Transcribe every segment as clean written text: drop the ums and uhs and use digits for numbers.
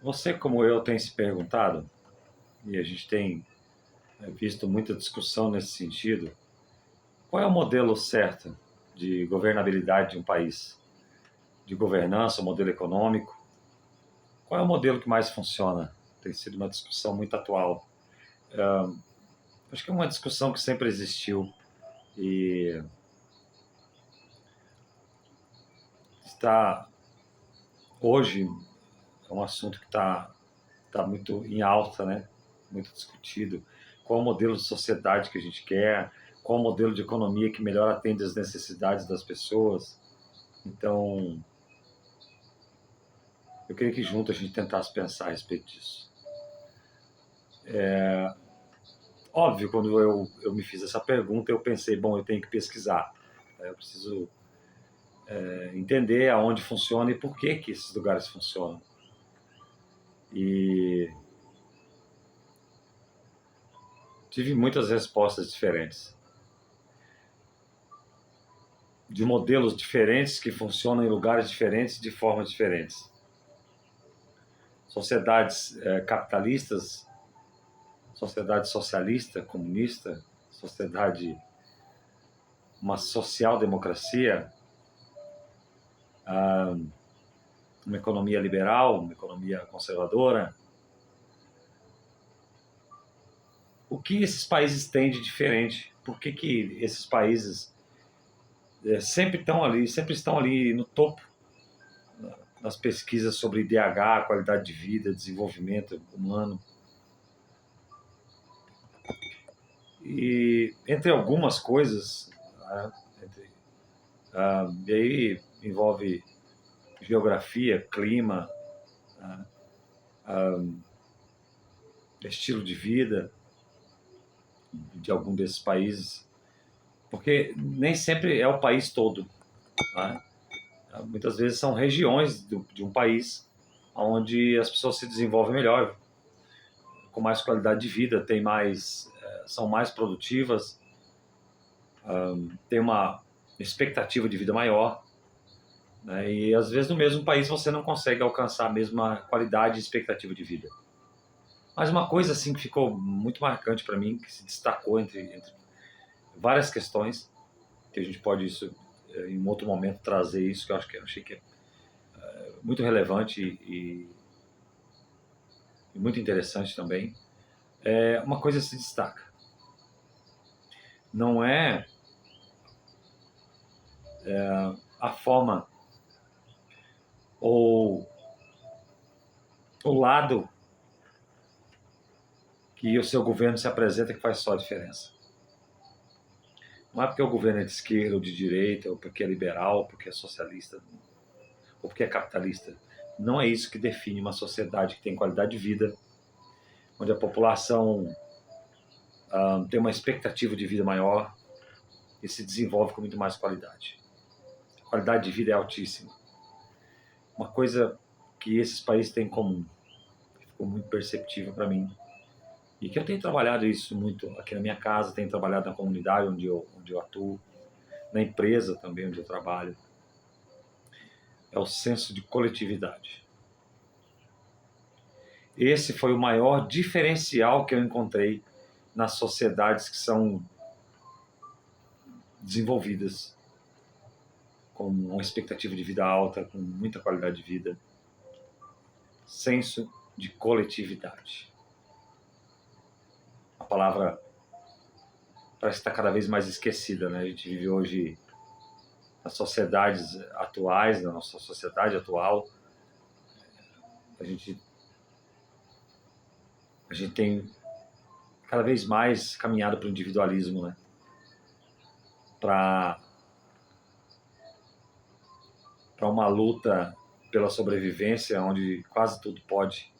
Você, como eu, tem se perguntado, e a gente tem visto muita discussão nesse sentido, qual é o modelo certo de governabilidade de um país? De governança, o modelo econômico? Qual é o modelo que mais funciona? Tem sido uma discussão muito atual. Acho que é uma discussão que sempre existiu e está, hoje, é um assunto que está muito em alta, né? Muito discutido. Qual o modelo de sociedade que a gente quer? Qual o modelo de economia que melhor atende às necessidades das pessoas? Então, eu queria que junto a gente tentasse pensar a respeito disso. Óbvio, quando eu me fiz essa pergunta, eu pensei, bom, eu tenho que pesquisar. Eu preciso entender aonde funciona e por que esses lugares funcionam. E tive muitas respostas diferentes, de modelos diferentes que funcionam em lugares diferentes, de formas diferentes. Sociedades capitalistas, sociedade socialista, comunista, sociedade, uma social-democracia, uma economia liberal, uma economia conservadora. O que esses países têm de diferente? Por que esses países sempre estão ali no topo nas pesquisas sobre IDH, qualidade de vida, desenvolvimento humano? E entre algumas coisas, né, e aí envolve geografia, clima, né, estilo de vida de algum desses países, porque nem sempre é o país todo, né? Muitas vezes são regiões de um país onde as pessoas se desenvolvem melhor, com mais qualidade de vida, são mais produtivas, têm uma expectativa de vida maior, né? E às vezes no mesmo país você não consegue alcançar a mesma qualidade e expectativa de vida. Mas uma coisa assim que ficou muito marcante para mim, que se destacou entre várias questões, que a gente pode isso em um outro momento trazer isso, que eu achei que é muito relevante e muito interessante também. Uma coisa se destaca. Não é a forma ou o lado que o seu governo se apresenta que faz só a diferença. Não é porque o governo é de esquerda ou de direita, ou porque é liberal, ou porque é socialista, ou porque é capitalista. Não é isso que define uma sociedade que tem qualidade de vida, onde a população tem uma expectativa de vida maior e se desenvolve com muito mais qualidade. A qualidade de vida é altíssima. Uma coisa que esses países têm em comum, que ficou muito perceptível para mim, e que eu tenho trabalhado isso muito aqui na minha casa, tenho trabalhado na comunidade onde eu atuo, na empresa também onde eu trabalho, é o senso de coletividade. Esse foi o maior diferencial que eu encontrei nas sociedades que são desenvolvidas, com uma expectativa de vida alta, com muita qualidade de vida. Senso de coletividade. A palavra parece estar cada vez mais esquecida, né? A gente vive hoje nas sociedades atuais, na nossa sociedade atual, a gente tem cada vez mais caminhado para o individualismo, né? Para uma luta pela sobrevivência, onde quase tudo pode.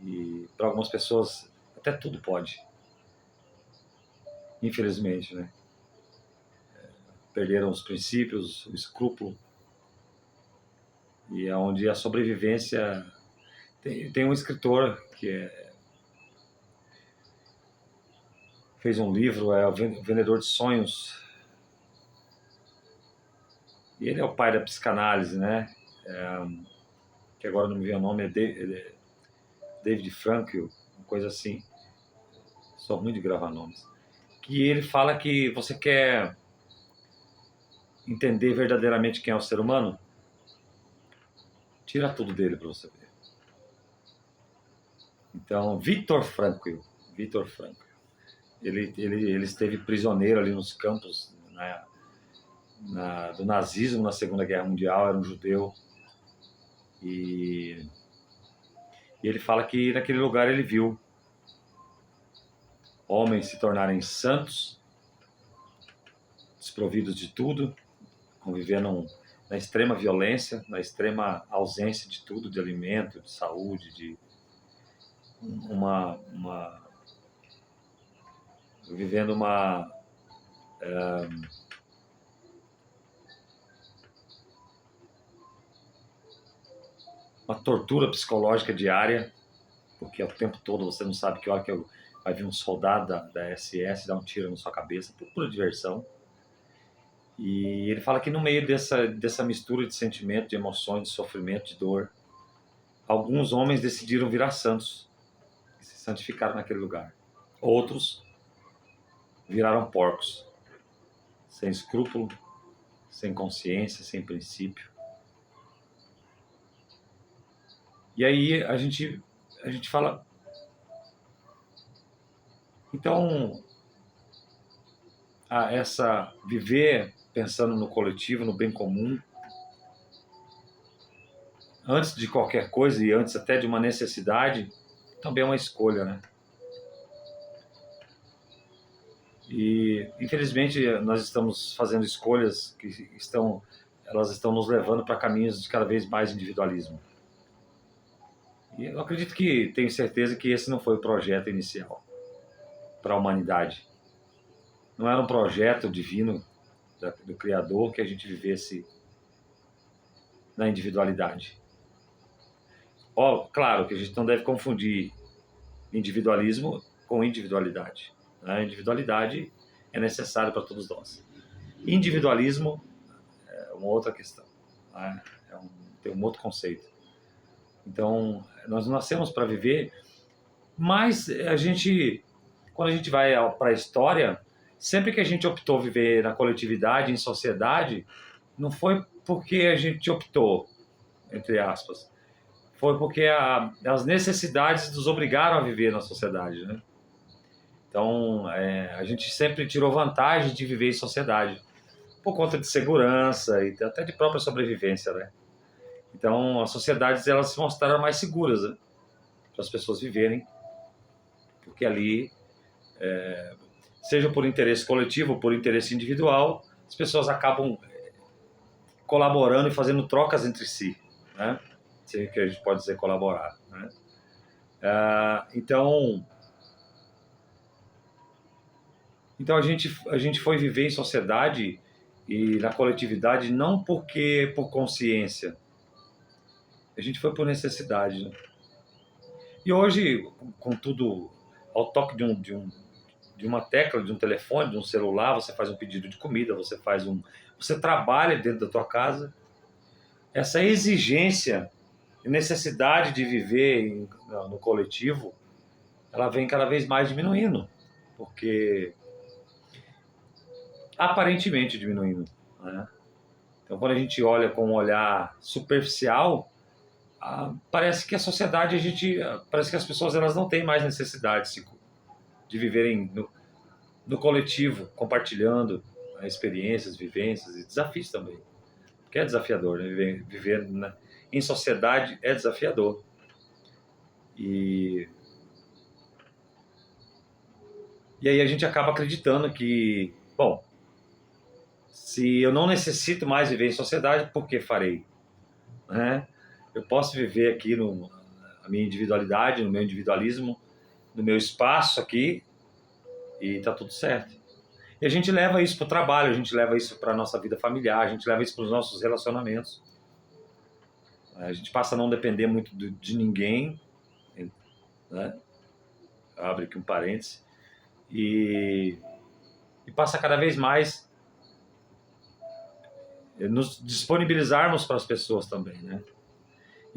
E para algumas pessoas, até tudo pode. Infelizmente, né? Perderam os princípios, o escrúpulo. E é onde a sobrevivência... Tem um escritor que fez um livro, é O Vendedor de Sonhos. E ele é o pai da psicanálise, né? que agora não me vem o nome, é David Frankl, uma coisa assim, sou ruim de gravar nomes, que ele fala que você quer entender verdadeiramente quem é o ser humano, tira tudo dele para você ver. Então, Viktor Frankl, ele esteve prisioneiro ali nos campos, né, do nazismo na Segunda Guerra Mundial, era um judeu, e ele fala que naquele lugar ele viu homens se tornarem santos, desprovidos de tudo, convivendo na extrema violência, na extrema ausência de tudo, de alimento, de saúde, de vivendo uma tortura psicológica diária, porque o tempo todo você não sabe que hora que vai vir um soldado da SS dar um tiro na sua cabeça, por pura diversão. E ele fala que no meio dessa mistura de sentimento, de emoções, de sofrimento, de dor, alguns homens decidiram virar santos e se santificaram naquele lugar. Outros viraram porcos, sem escrúpulo, sem consciência, sem princípio. E aí a gente fala, então, essa viver pensando no coletivo, no bem comum, antes de qualquer coisa e antes até de uma necessidade, também é uma escolha, né? E infelizmente nós estamos fazendo escolhas que elas estão nos levando para caminhos de cada vez mais individualismo. E eu acredito que, tenho certeza que esse não foi o projeto inicial para a humanidade. Não era um projeto divino do Criador que a gente vivesse na individualidade. Claro que a gente não deve confundir individualismo com individualidade. A individualidade é necessária para todos nós. Individualismo é uma outra questão, né? Tem um outro conceito. Então, nós nascemos para viver, mas quando a gente vai para a história, sempre que a gente optou viver na coletividade, em sociedade, não foi porque a gente optou, entre aspas, foi porque as necessidades nos obrigaram a viver na sociedade, né? Então, a gente sempre tirou vantagem de viver em sociedade, por conta de segurança e até de própria sobrevivência, né? Então, as sociedades elas se mostraram mais seguras, né, para as pessoas viverem, porque ali, seja por interesse coletivo ou por interesse individual, as pessoas acabam colaborando e fazendo trocas entre si, né? Se que a gente pode dizer colaborar, né? Então a gente foi viver em sociedade e na coletividade não por consciência, a gente foi por necessidade, né? E hoje, com tudo ao toque de uma tecla, de um telefone, de um celular, você faz um pedido de comida, você trabalha dentro da tua casa. Essa exigência e necessidade de viver no coletivo, ela vem cada vez mais diminuindo, porque aparentemente diminuindo, né? Então, quando a gente olha com um olhar superficial, parece que a sociedade, parece que as pessoas elas não têm mais necessidade de viverem no coletivo, compartilhando experiências, vivências e desafios também, porque é desafiador, né? Viver em sociedade é desafiador. E aí a gente acaba acreditando que, bom, se eu não necessito mais viver em sociedade, por que farei? Né? Eu posso viver aqui na minha individualidade, no meu individualismo, no meu espaço aqui, e tá tudo certo. E a gente leva isso para o trabalho, a gente leva isso para a nossa vida familiar, a gente leva isso para os nossos relacionamentos. A gente passa a não depender muito de ninguém, né? Abre aqui um parênteses, e passa cada vez mais nos disponibilizarmos para as pessoas também, né?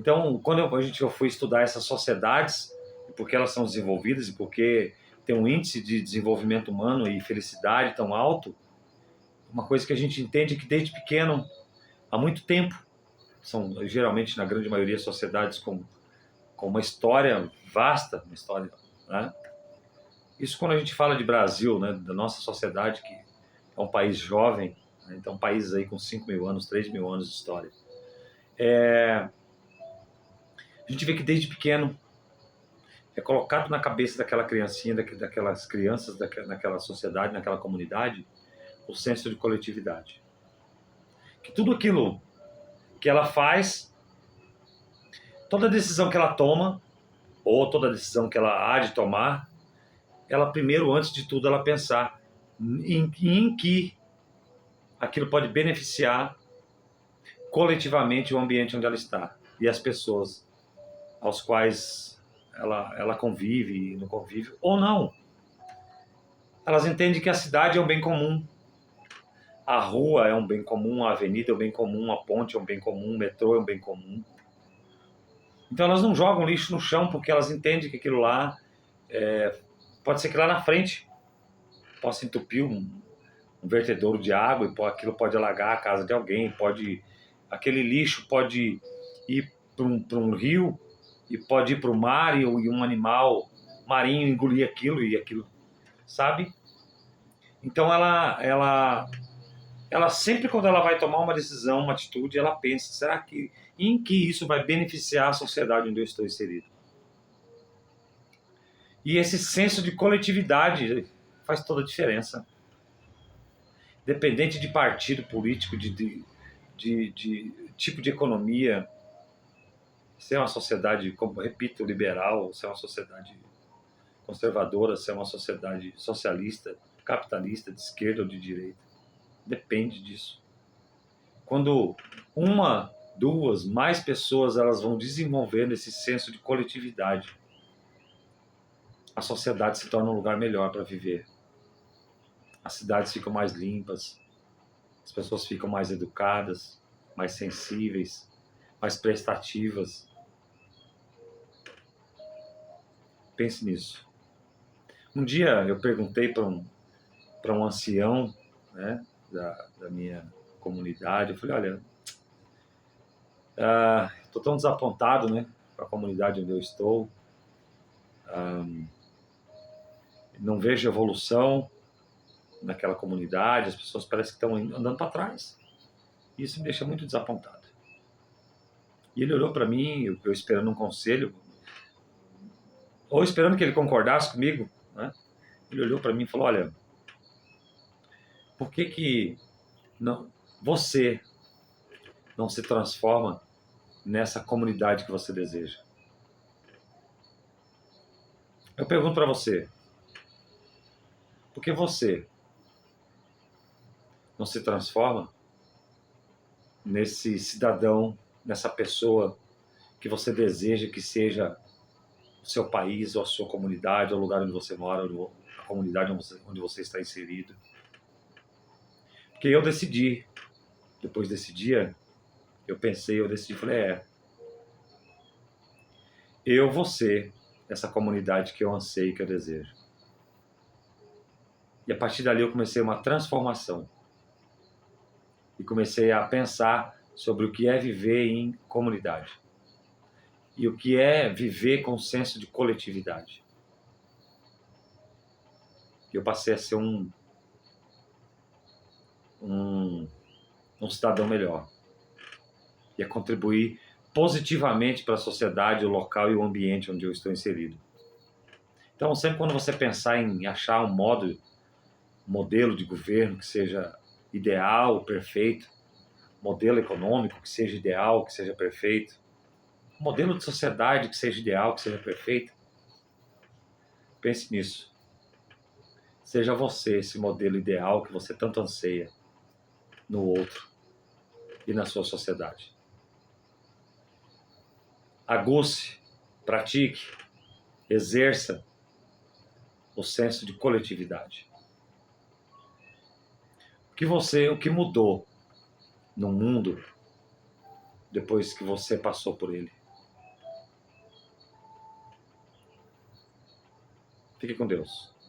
Então, quando eu fui estudar essas sociedades, porque elas são desenvolvidas e porque tem um índice de desenvolvimento humano e felicidade tão alto, uma coisa que a gente entende é que desde pequeno, há muito tempo, são geralmente, na grande maioria, sociedades com uma história vasta, uma história, né? Isso quando a gente fala de Brasil, né, da nossa sociedade, que é um país jovem, né, então países aí com 5.000 anos, 3.000 anos de história. A gente vê que desde pequeno é colocado na cabeça daquela criancinha, daquelas crianças, naquela sociedade, naquela comunidade, o senso de coletividade. Que tudo aquilo que ela faz, toda decisão que ela toma, ou toda decisão que ela há de tomar, ela primeiro, antes de tudo, ela pensar em que aquilo pode beneficiar coletivamente o ambiente onde ela está e as pessoas aos quais ela convive, no convívio, ou não. Elas entendem que a cidade é um bem comum, a rua é um bem comum, a avenida é um bem comum, a ponte é um bem comum, o metrô é um bem comum. Então elas não jogam lixo no chão porque elas entendem que aquilo lá, pode ser que lá na frente possa entupir um vertedouro de água e aquilo pode alagar a casa de alguém, aquele lixo pode ir para um rio e pode ir para o mar e um animal marinho engolir aquilo e aquilo, sabe? Então ela sempre, quando ela vai tomar uma decisão, uma atitude, ela pensa, será que em que isso vai beneficiar a sociedade onde eu estou inserido? E esse senso de coletividade faz toda a diferença. Dependente de partido político, de tipo de economia, se é uma sociedade, como repito, liberal, se é uma sociedade conservadora, se é uma sociedade socialista, capitalista, de esquerda ou de direita. Depende disso. Quando uma, duas, mais pessoas elas vão desenvolvendo esse senso de coletividade, a sociedade se torna um lugar melhor para viver. As cidades ficam mais limpas, as pessoas ficam mais educadas, mais sensíveis, mais prestativas. Pense nisso. Um dia eu perguntei para um ancião, né, da minha comunidade, eu falei, olha, estou tão desapontado, né, com a comunidade onde eu estou, não vejo evolução naquela comunidade, as pessoas parecem que estão andando para trás. Isso me deixa muito desapontado. E ele olhou para mim, eu esperando um conselho, ou esperando que ele concordasse comigo, né? Ele olhou para mim e falou, olha, por que não, você não se transforma nessa comunidade que você deseja? Eu pergunto para você, por que você não se transforma nesse cidadão, nessa pessoa que você deseja que seja o seu país, ou a sua comunidade, ou o lugar onde você mora, ou a comunidade onde você está inserido? Porque eu decidi, depois desse dia, eu decidi, falei, eu vou ser essa comunidade que eu anseio, que eu desejo. E a partir dali eu comecei uma transformação. E comecei a pensar sobre o que é viver em comunidade. E o que é viver com senso de coletividade. E eu passei a ser um cidadão melhor. E a contribuir positivamente para a sociedade, o local e o ambiente onde eu estou inserido. Então, sempre quando você pensar em achar um modelo de governo que seja ideal, perfeito, modelo econômico que seja ideal, que seja perfeito, modelo de sociedade que seja ideal, que seja perfeito, pense nisso. Seja você esse modelo ideal que você tanto anseia no outro e na sua sociedade. Aguce, pratique, exerça o senso de coletividade. O que mudou no mundo depois que você passou por ele? Fique com Deus.